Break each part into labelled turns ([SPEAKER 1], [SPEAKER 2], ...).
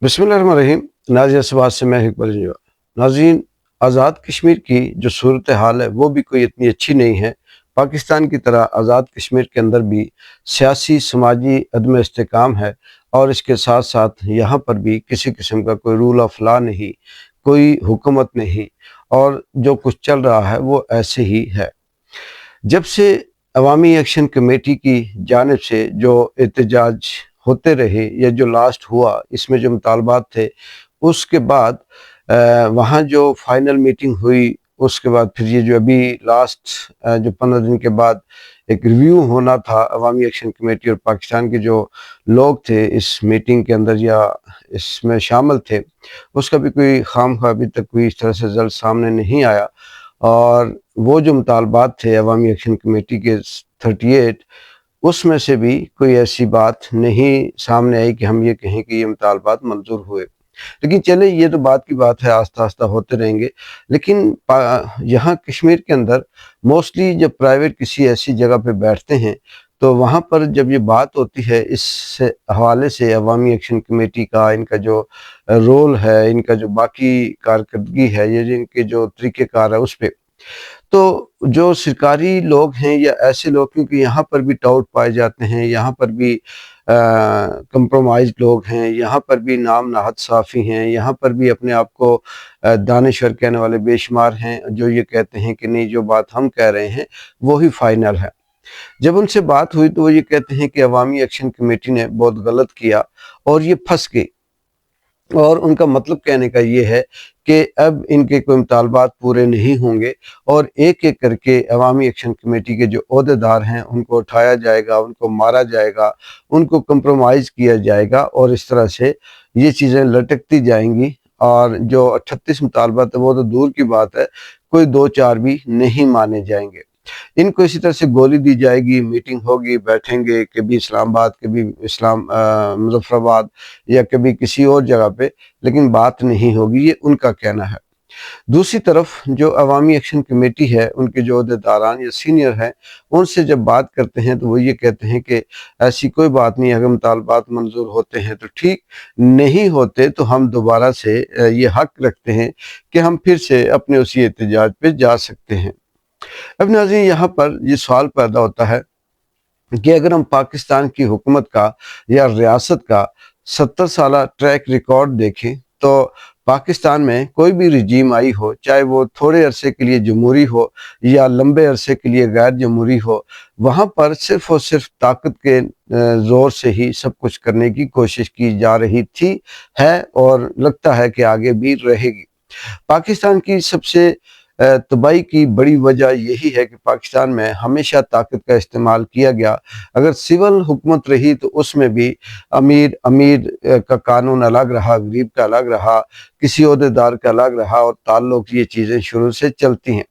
[SPEAKER 1] बिस्मिल्लाहिर्रहमानिर्रहीम। नाज़िया सवाद से मैं इकबाल जो नाज़रीन, आज़ाद कश्मीर की जो सूरत हाल है वो भी कोई इतनी अच्छी नहीं है। पाकिस्तान की तरह आज़ाद कश्मीर के अंदर भी सियासी समाजी अदम इस्तेकाम है, और इसके साथ साथ यहाँ पर भी किसी किस्म का कोई रूल ऑफ लॉ नहीं, कोई हुकूमत नहीं, और जो कुछ चल रहा है वो ऐसे ही है। जब से अवामी एक्शन कमेटी की जानिब से जो एहतजाज होते रहे या जो लास्ट हुआ, इसमें जो मुतालबात थे, उसके बाद वहाँ जो फाइनल मीटिंग हुई, उसके बाद फिर ये जो अभी लास्ट जो 15 दिन के बाद एक रिव्यू होना था अवामी एक्शन कमेटी, और पाकिस्तान के जो लोग थे इस मीटिंग के अंदर या इसमें शामिल थे, उसका भी कोई खामखा अभी तक कोई इस तरह से रिजल्ट सामने नहीं आया। और वो जो मुतालबात थे अवामी एक्शन कमेटी के 38, उसमें से भी कोई ऐसी बात नहीं सामने आई कि हम ये कहें कि ये मुतालबात मंजूर हुए। लेकिन चले, ये तो बात की बात है, आस्ता आस्ता होते रहेंगे। लेकिन यहाँ कश्मीर के अंदर मोस्टली जब प्राइवेट किसी ऐसी जगह पे बैठते हैं, तो वहाँ पर जब ये बात होती है इस हवाले से अवामी एक्शन कमेटी का, इनका जो रोल है, इनका जो बाकी कारकर्दगी है, ये इनके जो तरीक़ेकार है उस पे, तो जो सरकारी लोग हैं या ऐसे लोग, क्योंकि यहाँ पर भी टाउट पाए जाते हैं, यहाँ पर भी कंप्रोमाइज लोग हैं, यहाँ पर भी नाम नहाद साफ़ी हैं, यहाँ पर भी अपने आप को दानिश्वर कहने वाले बेशुमार हैं, जो ये कहते हैं कि नहीं, जो बात हम कह रहे हैं वो ही फाइनल है। जब उनसे बात हुई तो वो ये कहते हैं कि अवामी एक्शन कमेटी ने बहुत गलत किया और ये फंस गई, और उनका मतलब कहने का ये है कि अब इनके कोई मुतालबात पूरे नहीं होंगे, और एक एक करके अवामी एक्शन कमेटी के जो ओहदेदार हैं उनको उठाया जाएगा, उनको मारा जाएगा, उनको कंप्रोमाइज़ किया जाएगा, और इस तरह से ये चीज़ें लटकती जाएंगी। और जो 38 मुतालबात है वो तो दूर की बात है, कोई 2-4 भी नहीं माने जाएंगे। इनको इसी तरह से गोली दी जाएगी, मीटिंग होगी, बैठेंगे, कभी इस्लामाबाद, कभी मुजफ्फराबाद, या कभी किसी और जगह पे, लेकिन बात नहीं होगी, ये उनका कहना है। दूसरी तरफ जो अवामी एक्शन कमेटी है, उनके जो ओहदेदारान या सीनियर हैं, उनसे जब बात करते हैं तो वो ये कहते हैं कि ऐसी कोई बात नहीं, अगर मुतालबात मंजूर होते हैं तो ठीक, नहीं होते तो हम दोबारा से ये हक रखते हैं कि हम फिर से अपने उसी एहतजाज पे जा सकते हैं। अब नाज़रीन, यहाँ पर ये सवाल पैदा होता है कि अगर हम पाकिस्तान की हुकूमत का या रियासत का 70 साला ट्रैक रिकॉर्ड देखें, तो पाकिस्तान में कोई भी रजीम आई हो, चाहे वो थोड़े अरसे के लिए जमहूरी हो या लंबे अरसे के लिए गैर जमहूरी हो, वहाँ पर सिर्फ़ और सिर्फ ताकत के ज़ोर से ही सब कुछ करने की कोशिश की जा रही थी, है, और लगता है कि आगे भी रहेगी। पाकिस्तान की सबसे तबाही की बड़ी वजह यही है कि पाकिस्तान में हमेशा ताकत का इस्तेमाल किया गया। अगर सिविल हुकूमत रही तो उसमें भी अमीर अमीर का कानून अलग रहा, गरीब का अलग रहा, किसी ओहदेदार का अलग रहा, और ताल्लुक ये चीज़ें शुरू से चलती हैं।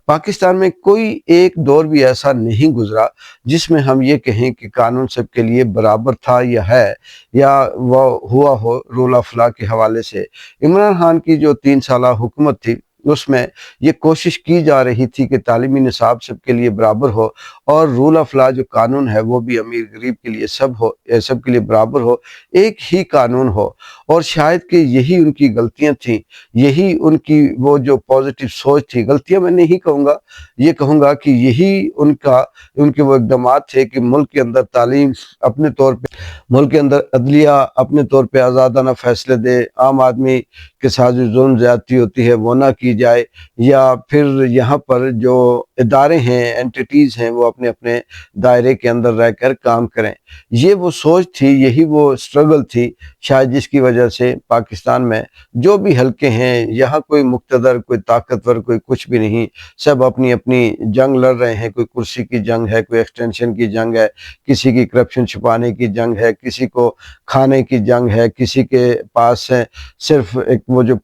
[SPEAKER 1] पाकिस्तान में कोई एक दौर भी ऐसा नहीं गुजरा जिसमें हम ये कहें कि कानून सबके लिए बराबर था या है, या वह हुआ हो रूल ऑफ लॉ के हवाले से। इमरान खान की जो 3 साला हुकूमत थी, उसमें ये कोशिश की जा रही थी कि तालीमी निसाब सबके लिए बराबर हो, और रूल ऑफ लॉ जो कानून है वो भी अमीर गरीब के लिए सब हो, सबके लिए बराबर हो, एक ही कानून हो। और शायद कि यही उनकी गलतियां थीं, यही उनकी वो जो पॉजिटिव सोच थी, गलतियां मैं नहीं कहूँगा, ये कहूँगा कि यही उनके वो इक़दामात थे कि मुल्क के अंदर तालीम अपने तौर पे, मुल्क के अंदर अदलिया अपने तौर पे आज़ादाना फ़ैसले दे, आम आदमी के साथ जो जुल्म ज़्यादती होती है वो ना की जाए, या फिर यहाँ पर जो इदारे हैं, एंटिटीज़ हैं, वो अपने अपने दायरे के अंदर रहकर काम करें। ये वो सोच थी, यही वो स्ट्रगल थी, शायद जिसकी वजह से पाकिस्तान में जो भी हल्के हैं, यहाँ कोई मुक़्तदर, कोई ताकतवर, कोई कुछ भी नहीं, सब अपनी अपनी जंग लड़ रहे हैं। कोई कुर्सी की जंग है, कोई एक्सटेंशन की जंग है, किसी की करप्शन छुपाने की जंग है, किसी को खाने की जंग है, किसी के पास है सिर्फ एक वो जो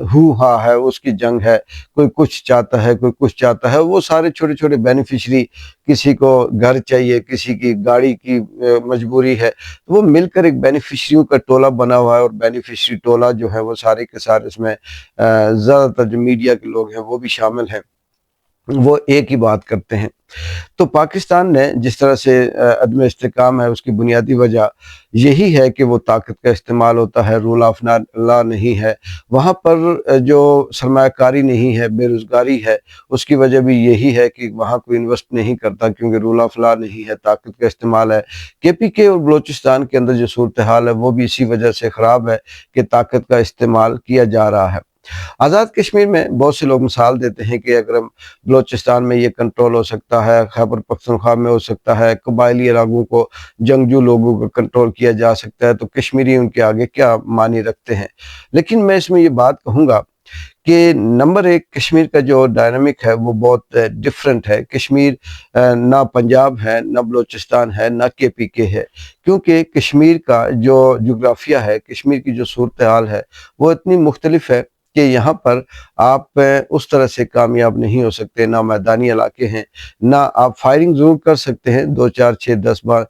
[SPEAKER 1] हू हा है उसकी जंग है, कोई कुछ चाहता है, कोई कुछ चाहता है, वो सारे छोटे छोटे बेनिफिशरी, किसी को घर चाहिए, किसी की गाड़ी की मजबूरी है, तो वो मिलकर एक बेनिफिशरियों का टोला बना हुआ है। और बेनिफिशरी टोला जो है वो सारे के सारे इसमें ज़्यादातर जो मीडिया के लोग हैं वो भी शामिल हैं, वो एक ही बात करते हैं। تو پاکستان نے جس طرح سے عدم استحکام ہے، اس کی بنیادی وجہ یہی ہے کہ وہ طاقت کا استعمال ہوتا ہے، رول آف لا نہیں ہے وہاں پر، جو سرمایہ کاری نہیں ہے، بے روزگاری ہے، اس کی وجہ بھی یہی ہے کہ وہاں کوئی انویسٹ نہیں کرتا کیونکہ رول آف لا نہیں ہے، طاقت کا استعمال ہے۔ کے پی کے اور بلوچستان کے اندر جو صورتحال ہے وہ بھی اسی وجہ سے خراب ہے کہ طاقت کا استعمال کیا جا رہا ہے۔ آزاد کشمیر میں بہت سے لوگ مثال دیتے ہیں کہ اگر ہم بلوچستان میں یہ کنٹرول ہو سکتا ہے، خیبر پختونخوا میں ہو سکتا ہے، قبائلی علاقوں کو، جنگجو لوگوں کو کنٹرول کیا جا سکتا ہے، تو کشمیری ان کے آگے کیا معنی رکھتے ہیں۔ لیکن میں اس میں یہ بات کہوں گا کہ نمبر ایک، کشمیر کا جو ڈائنامک ہے وہ بہت ڈیفرنٹ ہے۔ کشمیر نہ پنجاب ہے، نہ بلوچستان ہے، نہ کے پی کے ہے، کیونکہ کشمیر کا جو جغرافیہ ہے، کشمیر کی جو صورتحال ہے وہ اتنی مختلف ہے کہ یہاں پر آپ اس طرح سے کامیاب نہیں ہو سکتے، نہ میدانی علاقے ہیں، نہ آپ فائرنگ ضرور کر سکتے ہیں، 2 4 6 10 بار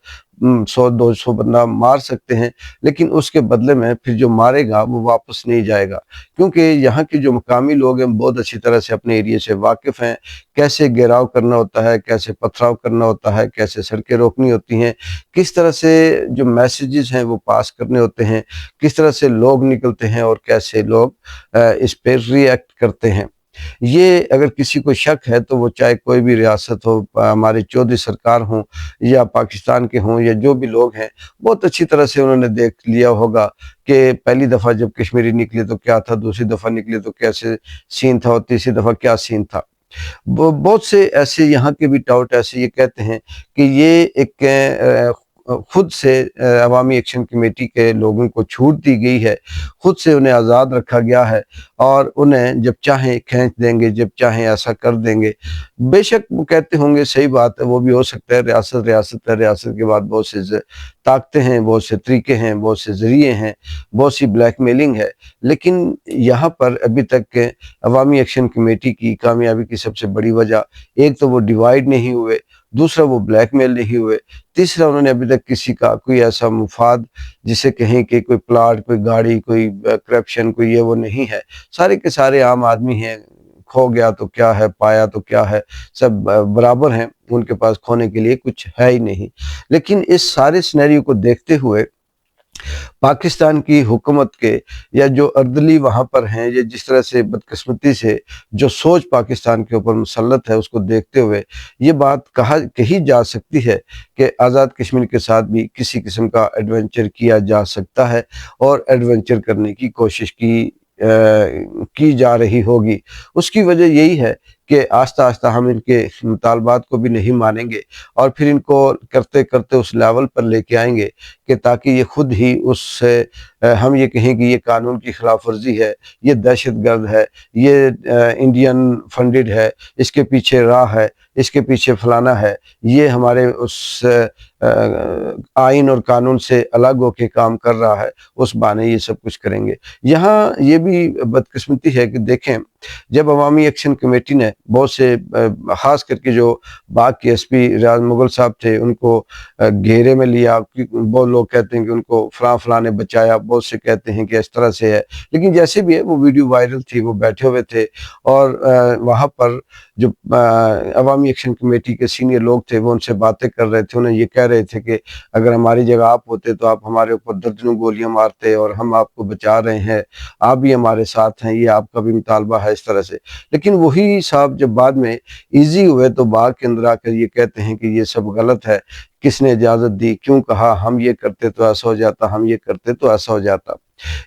[SPEAKER 1] 100 200 بندہ مار سکتے ہیں، لیکن اس کے بدلے میں پھر جو مارے گا وہ واپس نہیں جائے گا، کیونکہ یہاں کے جو مقامی لوگ ہیں بہت اچھی طرح سے اپنے ایریے سے واقف ہیں، کیسے گھیراؤ کرنا ہوتا ہے، کیسے پتھراؤ کرنا ہوتا ہے، کیسے سڑکیں روکنی ہوتی ہیں، کس طرح سے جو میسیجز ہیں وہ پاس کرنے ہوتے ہیں، کس طرح سے لوگ نکلتے ہیں اور کیسے لوگ اس پہ ری ایکٹ کرتے ہیں۔ یہ اگر کسی کو شک ہے تو وہ چاہے کوئی بھی ریاست ہو، ہمارے چودھری سرکار ہوں یا پاکستان کے ہوں یا جو بھی لوگ ہیں، بہت اچھی طرح سے انہوں نے دیکھ لیا ہوگا کہ پہلی دفعہ جب کشمیری نکلے تو کیا تھا، دوسری دفعہ نکلے تو کیسے سین تھا، اور تیسری دفعہ کیا سین تھا۔ بہت سے ایسے یہاں کے بھی ٹاؤٹ ایسے یہ کہتے ہیں کہ یہ ایک خود سے عوامی ایکشن کمیٹی کے لوگوں کو چھوٹ دی گئی ہے، خود سے انہیں آزاد رکھا گیا ہے، اور انہیں جب چاہیں کھینچ دیں گے، جب چاہیں ایسا کر دیں گے۔ بے شک وہ کہتے ہوں گے صحیح بات ہے، وہ بھی ہو سکتا ہے، ریاست ہے، ریاست کے بعد بہت سے طاقتیں ہیں، بہت سے طریقے ہیں، بہت سے ذریعے ہیں، بہت سی بلیک میلنگ ہے، لیکن یہاں پر ابھی تک عوامی ایکشن کمیٹی کی کامیابی کی سب سے بڑی وجہ، ایک تو وہ ڈیوائیڈ نہیں ہوئے، دوسرا وہ بلیک میل نہیں ہوئے، تیسرا انہوں نے ابھی تک کسی کا کوئی ایسا مفاد جسے کہیں کہ کوئی پلاٹ، کوئی گاڑی، کوئی کرپشن، کوئی یہ وہ نہیں ہے، سارے کے سارے عام آدمی ہیں، کھو گیا تو کیا ہے، پایا تو کیا ہے، سب برابر ہیں، ان کے پاس کھونے کے لیے کچھ ہے ہی نہیں۔ لیکن اس سارے سینیریو کو دیکھتے ہوئے پاکستان کی حکومت کے یا جو اردلی وہاں پر ہیں، یا جس طرح سے بدقسمتی سے جو سوچ پاکستان کے اوپر مسلط ہے، اس کو دیکھتے ہوئے یہ بات کہی جا سکتی ہے کہ آزاد کشمیر کے ساتھ بھی کسی قسم کا ایڈونچر کیا جا سکتا ہے، اور ایڈونچر کرنے کی کوشش کی جا رہی ہوگی۔ اس کی وجہ یہی ہے کہ آہستہ آہستہ ہم ان کے مطالبات کو بھی نہیں مانیں گے، اور پھر ان کو کرتے کرتے اس لیول پر لے کے آئیں گے کہ تاکہ یہ خود ہی ہم یہ کہیں کہ یہ قانون کی خلاف ورزی ہے، یہ دہشت گرد ہے، یہ انڈین فنڈڈ ہے، اس کے پیچھے راہ ہے، اس کے پیچھے فلانا ہے، یہ ہمارے اس آئین اور قانون سے الگ ہو کے کام کر رہا ہے، اس بہانے یہ سب کچھ کریں گے۔ یہاں یہ بھی بدقسمتی ہے کہ دیکھیں، جب عوامی ایکشن کمیٹی نے بہت سے خاص کر کے جو باغ کے ایس پی ریاض مغل صاحب تھے، ان کو گھیرے میں لیا، بہت لوگ کہتے ہیں کہ ان کو فلاں نے بچایا، بہت سے کہتے ہیں کہ اس طرح سے ہے، لیکن جیسے بھی ہے وہ ویڈیو وائرل تھی، وہ بیٹھے ہوئے تھے، اور وہاں پر جو عوامی ایکشن کمیٹی کے سینئر لوگ تھے وہ ان سے باتیں کر رہے تھے، انہیں یہ کہہ رہے تھے کہ اگر ہماری جگہ آپ ہوتے تو آپ ہمارے اوپر درجنوں گولیاں مارتے، اور ہم آپ کو بچا رہے ہیں، آپ بھی ہمارے ساتھ ہیں، یہ آپ کا بھی مطالبہ ہے، اس طرح سے۔ لیکن وہی صاحب جب بعد میں ایزی ہوئے تو باغ کے اندر آ کر یہ کہتے ہیں کہ یہ سب غلط ہے، کس نے اجازت دی، کیوں کہا، ہم یہ کرتے تو ایسا ہو جاتا، ہم یہ کرتے تو ایسا ہو جاتا۔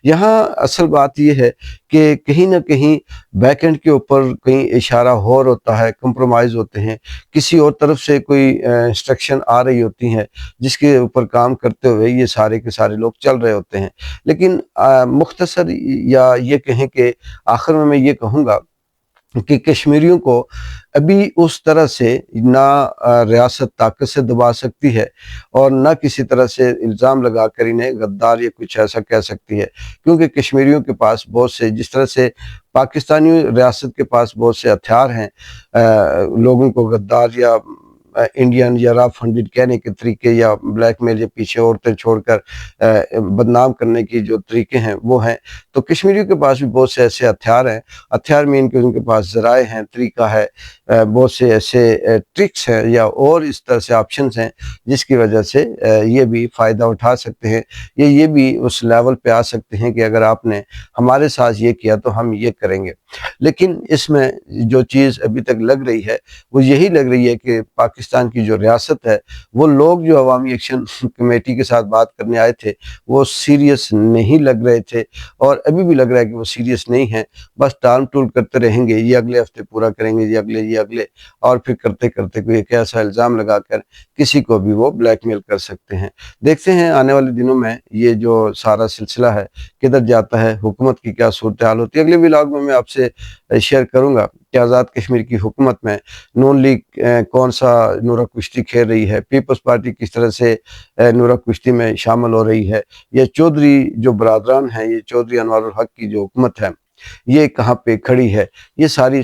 [SPEAKER 1] یہاں اصل بات یہ ہے کہ کہیں نہ کہیں بیک اینڈ کے اوپر کہیں اشارہ ہوتا ہے، کمپرومائز ہوتے ہیں، کسی اور طرف سے کوئی انسٹرکشن آ رہی ہوتی ہیں جس کے اوپر کام کرتے ہوئے یہ سارے کے سارے لوگ چل رہے ہوتے ہیں۔ لیکن مختصر یا یہ کہیں کہ آخر میں یہ کہوں گا کہ کشمیریوں کو ابھی اس طرح سے نہ ریاست طاقت سے دبا سکتی ہے، اور نہ کسی طرح سے الزام لگا کر انہیں غدار یا کچھ ایسا کہہ سکتی ہے، کیونکہ کشمیریوں کے پاس بہت سے، جس طرح سے پاکستانی ریاست کے پاس بہت سے ہتھیار ہیں لوگوں کو غدار یا इंडियन या रॉ फंडेड कहने के तरीके या ब्लैक मेल या पीछे औरतें छोड़कर बदनाम करने की जो तरीके हैं वो हैं। तो कश्मीरियों के पास भी बहुत से ऐसे हथियार हैं, हथियार मीन के उनके पास ज़राए हैं, तरीका है, बहुत से ऐसे ट्रिक्स हैं या और इस तरह से ऑप्शंस हैं जिसकी वजह से ये भी फ़ायदा उठा सकते हैं, ये भी उस लेवल पे आ सकते हैं कि अगर आपने हमारे साथ ये किया तो हम ये करेंगे। लेकिन इसमें जो चीज़ अभी तक लग रही है वो यही लग रही है कि पाकिस्तान की जो रियासत है, वो लोग जो अवामी एक्शन कमेटी के साथ बात करने आए थे वो सीरियस नहीं लग रहे थे, और अभी भी लग रहा है कि वो सीरियस नहीं है। बस टाल टूल करते रहेंगे, ये अगले हफ्ते पूरा करेंगे, ये अगले, और फिर करते करते कोई एक ऐसा इल्ज़ाम लगाकर किसी को भी वो ब्लैकमेल कर सकते हैं। देखते हैं आने वाले दिनों में ये जो सारा सिलसिला है किधर जाता है, हुकूमत की क्या सूरत हाल होती है। अगले व्लॉग में मैं आपसे शेयर करूंगा कि आज़ाद कश्मीर की हुकूमत में नून लीग कौन सा नूरा कुश्ती खेल रही है, पीपल्स पार्टी किस तरह से नूरा कुश्ती में शामिल हो रही है, ये चौधरी जो बरादरान हैं, ये चौधरी अनवारुल हक की जो हुकूमत है ये कहाँ पे खड़ी है, ये सारी